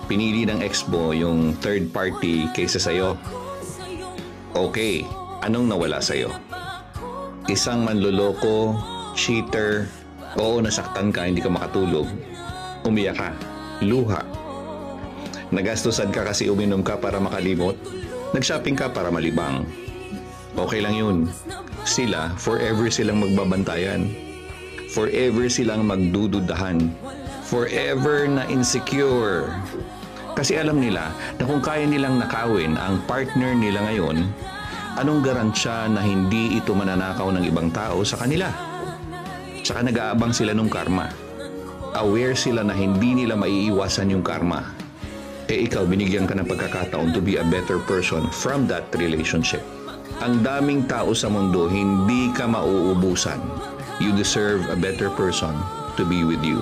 Pinili ng ex mo yung third party kaysa sa'yo. Okay, anong nawala sa'yo? Isang manloloko, cheater, oo nasaktan ka, hindi ka makatulog. Umiyak ka, luha. Nagastusan ka kasi uminom ka para makalimot. Nag-shopping ka para malibang. Okay lang yun. Sila, forever silang magbabantayan. Forever silang magdududahan. Forever na insecure. Kasi alam nila na kung kaya nilang nakawin ang partner nila ngayon, anong garansya na hindi ito mananakaw ng ibang tao sa kanila? Tsaka nag-aabang sila ng karma. Aware sila na hindi nila maiiwasan yung karma. Ikaw, binigyan ka ng pagkakataon to be a better person from that relationship. Ang daming tao sa mundo, hindi ka mauubusan. You deserve a better person to be with you.